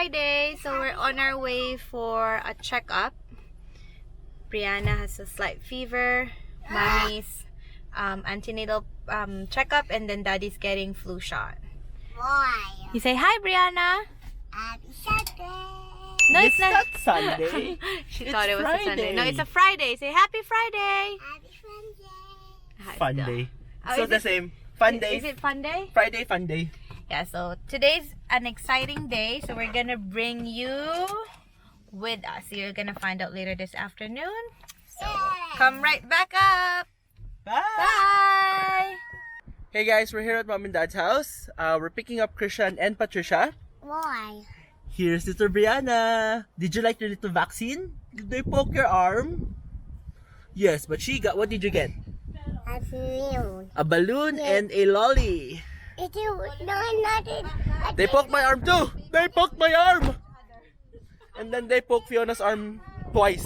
Friday, so we're on our way for a checkup. Brianna has a slight fever, Mommy's antenatal checkup, and then Daddy's getting flu shot. Why? You say hi, Brianna. Happy Saturday. No, it's not Sunday. She It's thought it was a Sunday. Friday. No, it's a Friday. Say happy Friday. Happy Sunday. Fun day. Oh, So is the it- same. Fun day. Is it fun day? Friday, fun day. Yeah, so today's an exciting day, so we're gonna bring you with us. You're gonna find out later this afternoon. So come right back up. Bye. Bye. Hey guys, we're here at Mom and Dad's house. We're picking up Christian and Patricia. Why? Here's little Brianna. Did you like your little vaccine? Did they poke your arm? Yes, but she got, what did you get? A balloon. A balloon and a lolly. It is not it. They poked my arm too. They poked my arm. And then they poked Fiona's arm twice.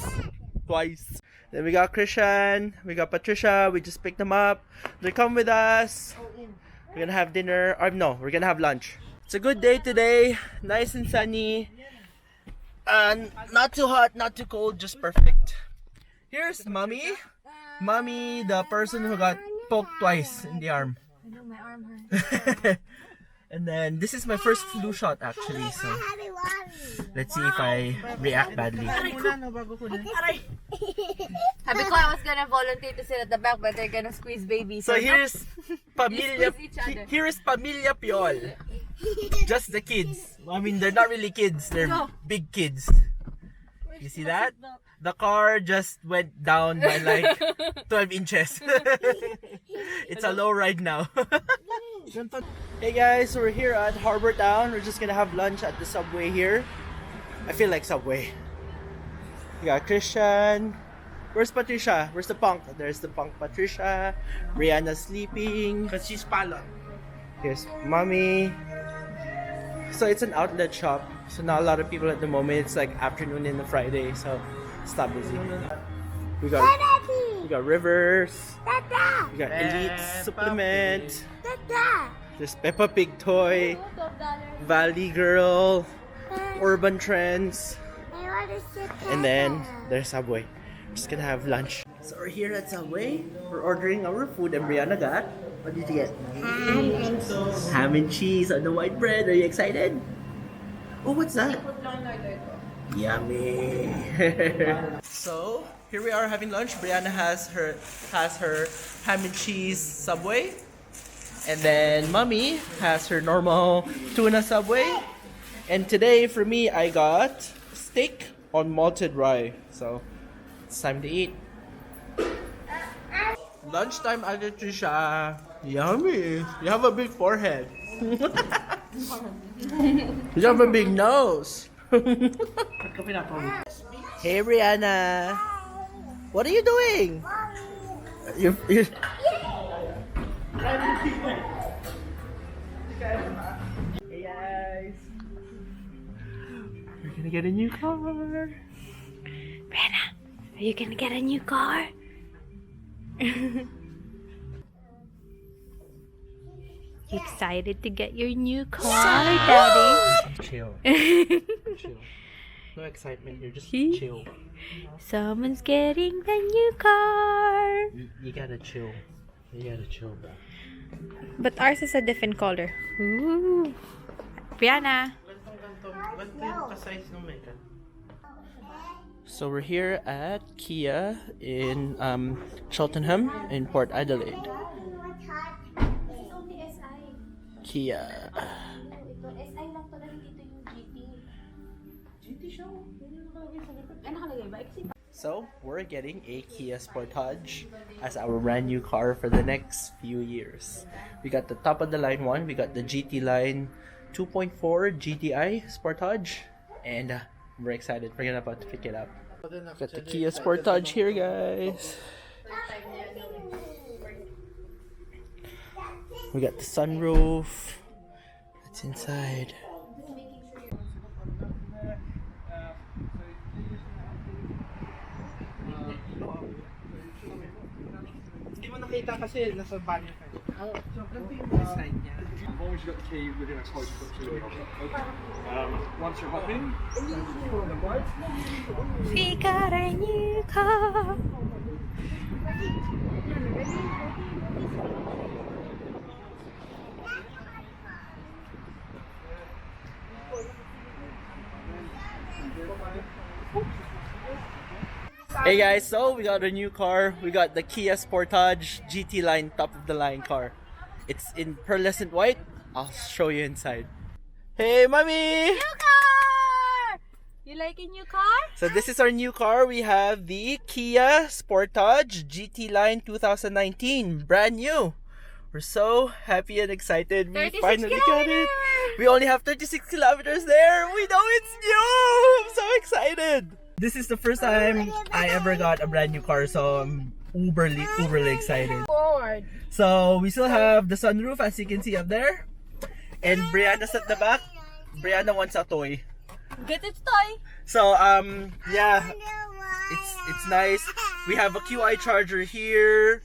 Then we got Christian, we got Patricia. We just picked them up. They come with us. We're gonna have dinner. Or no, we're gonna have lunch. It's a good day today. Nice and sunny. And not too hot, not too cold, just perfect. Here's Mommy. Mommy, the person who got poked twice in the arm. I know my arm hurts. And then this is my first flu shot actually, so Happy Wally. let's see if I react badly. Sabi ko I was gonna volunteer to sit at the back, but they're gonna squeeze baby. So here's Pamilya. Squeeze each other. Here is Pamilya Piol. Just the kids. I mean, they're not really kids. They're big kids. You see that? The car just went down by like 12 inches. It's a low ride now. Hey guys, so we're here at Harbor Town. We're just gonna have lunch at the Subway here. I feel like Subway. We got Christian. Where's Patricia? Where's the punk? There's the punk Patricia. Brianna's sleeping. Because she's pala. Here's Mommy. So it's an outlet shop. So not a lot of people at the moment. It's like afternoon in the Friday, so it's not busy. We got Rivers. Tata. We got Elite Supplement. Tata. There's Peppa Pig toy. Valley Girl. Urban Trends. I want to sit And then there's Subway. Just gonna have lunch. So we're here at Subway. We're ordering our food and Brianna got. What did you get? ham and cheese. Ham and cheese on the white bread. Are you excited? Oh, what's that? Yummy. So here we are having lunch. Brianna has her ham and cheese Subway, and then Mommy has her normal tuna Subway. And today for me, I got steak on malted rye. So it's time to eat. Lunchtime, Patricia. Yummy. You have a big forehead. You have a big nose. Hey, Brianna. What are you doing? You Hey, guys. We're gonna get a new car. Brianna, are you gonna get a new car? You excited to get your new car, Daddy? Chill. Chill. No excitement here, just He- chill. Someone's getting the new car. You gotta chill. You gotta chill, bro. But ours is a different color. Ooh. Brianna. So we're here at Kia in Cheltenham in Port Adelaide. Kia. So we're getting a Kia Sportage as our brand new car for the next few years. We got the top of the line one. We got the GT line 2.4 GTI Sportage, and we're excited. We're about to pick it up. Got the Kia Sportage here, guys. We got the sunroof. It's inside. Hindi mo nakita kasi nasa banyo ka. As long as you've got the key within a close proximity of it. Once you're hopping, pull on the brake. We got a new car. Hey guys, so we got a new car. We got the Kia Sportage GT line, top of the line car. It's in pearlescent white. I'll show you inside. Hey, mommy! New car! You like a new car? So this is our new car. We have the Kia Sportage GT line 2019, brand new. We're so happy and excited. We 36 finally got it. kilometers. We only have 36 kilometers there. We know it's new. I'm so excited. This is the first time I ever got a brand new car, so I'm uberly excited. Forward. So we still have the sunroof, as you can see up there, and Brianna's at the back. Brianna wants a toy. Get its toy. So yeah, it's nice. We have a QI charger here.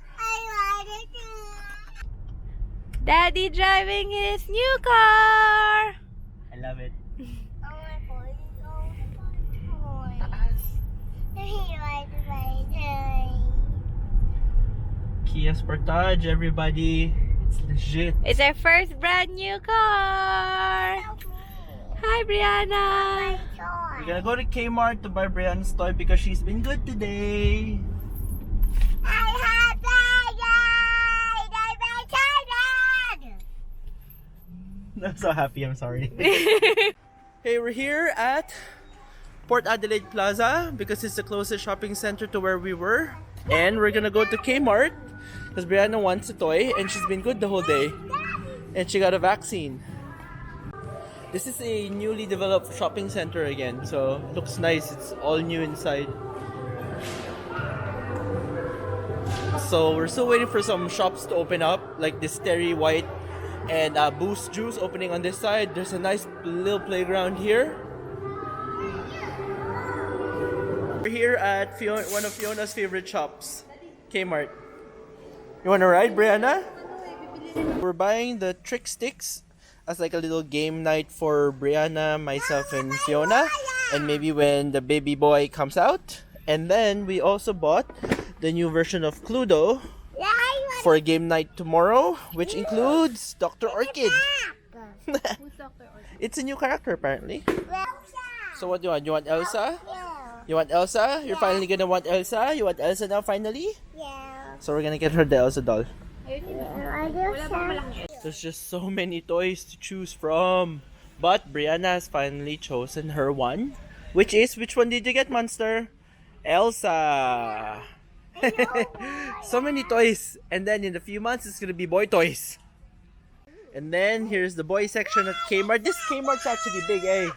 Daddy driving his new car. I love it. Kia Sportage, everybody. It's legit. It's our first brand new car. Hi, Brianna. We're gonna go to Kmart to buy Brianna's toy because she's been good today. I'm so happy, I'm sorry. Hey, we're here at Port Adelaide Plaza because it's the closest shopping center to where we were. And we're gonna go to Kmart because Brianna wants a toy and she's been good the whole day. And she got a vaccine. This is a newly developed shopping center again, so it looks nice. It's all new inside. So we're still waiting for some shops to open up, like this Terry White and Boost Juice opening on this side. There's a nice little playground here. We're here at one of Fiona's favorite shops, Kmart. You want to ride, Brianna? We're buying the trick sticks as like a little game night for Brianna, myself, and Fiona. And maybe when the baby boy comes out. And then we also bought the new version of Cluedo for a game night tomorrow, which includes Dr. Orchid. It's a new character apparently. So what do you want? You want Elsa? You want Elsa? You're finally gonna want Elsa? You want Elsa now finally? Yeah. So we're gonna get her the Elsa doll. Yeah. There's just so many toys to choose from. But Brianna has finally chosen her one. Which one did you get, Monster? Elsa! So many toys. And then in a few months, it's gonna be boy toys. And then here's the boy section at Kmart. This Kmart's actually big, eh?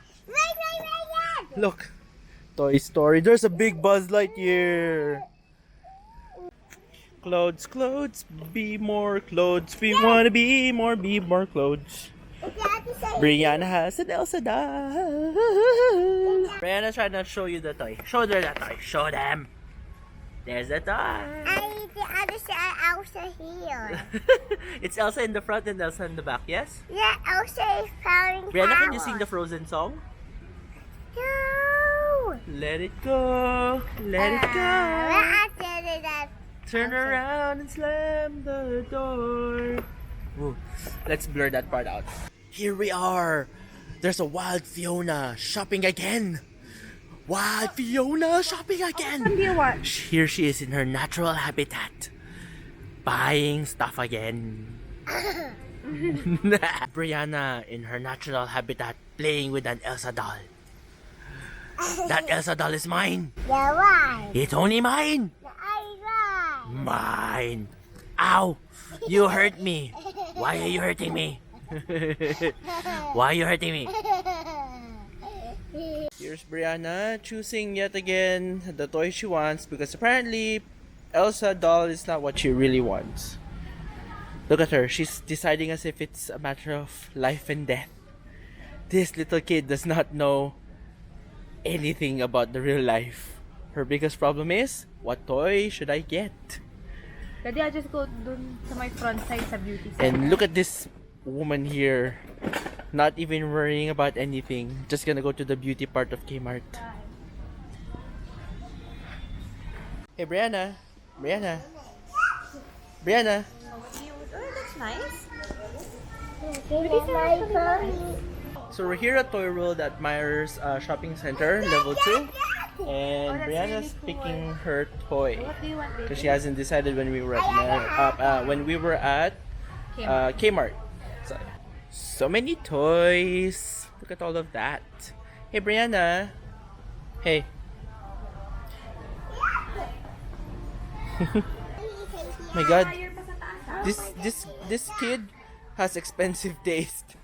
Look. Toy Story. There's a big Buzz Lightyear. Clothes, be more clothes. We wanna be more clothes. Brianna has an Elsa doll. Brianna's trying to show you the toy. Show them the toy. Show them. There's the toy. I need the other side Elsa here. It's Elsa in the front and Elsa in the back, yes? Yeah, Elsa is powering Brianna, can you sing the Frozen song? No. Let it go. Let it go. I did that. Turn around and slam the door. Ooh, let's blur that part out. Here we are. There's a wild Fiona shopping again. Wild Fiona shopping again. What do you watch? Here she is in her natural habitat. Buying stuff again. Brianna in her natural habitat playing with an Elsa doll. That Elsa doll is mine. Yeah, why? It's only mine. I Mine. Ow! You hurt me. Why are you hurting me? Why are you hurting me? Here's Brianna choosing yet again the toy she wants because apparently Elsa doll is not what she really wants. Look at her. She's deciding as if it's a matter of life and death. This little kid does not know anything about the real life. Her biggest problem is, what toy should I get? Daddy, I'll just go dun sa my front side sa beauty center. And look at this woman here. Not even worrying about anything. Just gonna go to the beauty part of Kmart. Hey, Brianna. Brianna. Brianna. Oh, that's nice. My pony. So we're here at Toy World at Myers Shopping Center, level 2. And that's Brianna's really cool. picking her toy. What do you want, baby? Because she hasn't decided when we were at Kmart. So many toys. Look at all of that. Hey, Brianna. Hey. My God. This kid has expensive taste.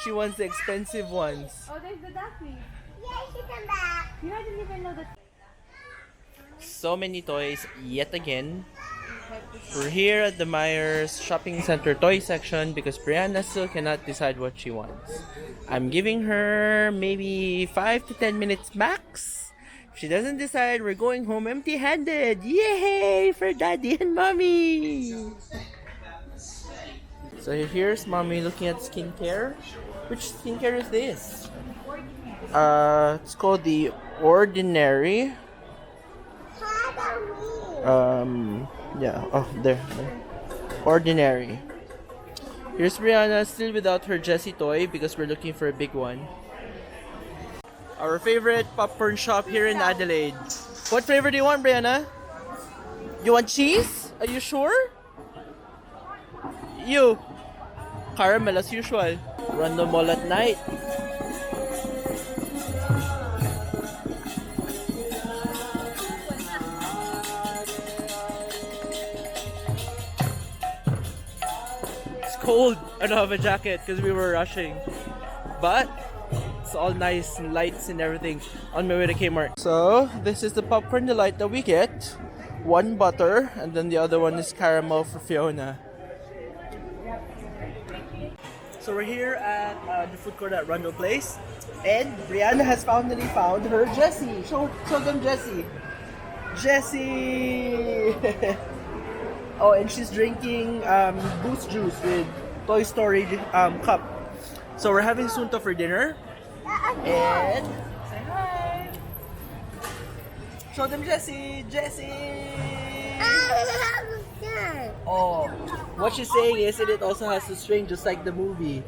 She wants the expensive ones. Oh, there's the duckling. Yeah, she come back. You I didn't even know that. So many toys yet again. We're here at the Myers Shopping Center toy section because Brianna still cannot decide what she wants. I'm giving her maybe 5 to 10 minutes max. If she doesn't decide, we're going home empty-handed. Yay! For Daddy and Mommy! So here's Mommy looking at skincare. Which skincare is this? It's called the Ordinary. Yeah. Oh, there. Ordinary. Here's Brianna still without her Jessie toy because we're looking for a big one. Our favorite popcorn shop here in Adelaide. What flavor do you want, Brianna? You want cheese? Are you sure? You. Caramel as usual. Run the mall at night. It's cold. I don't have a jacket because we were rushing. But it's all nice and lights and everything on my way to Kmart. So this is the popcorn delight that we get. One butter and then the other one is caramel for Fiona. So we're here at the food court at Rundle Place, and Brianna has finally found her Jessie. Show them Jessie. Jessie. Oh, and she's drinking Boost juice with Toy Story cup. So we're having sunto for dinner, and say hi. Show them Jessie. Jessie. Oh, what she's saying is that it also has a string just like the movie.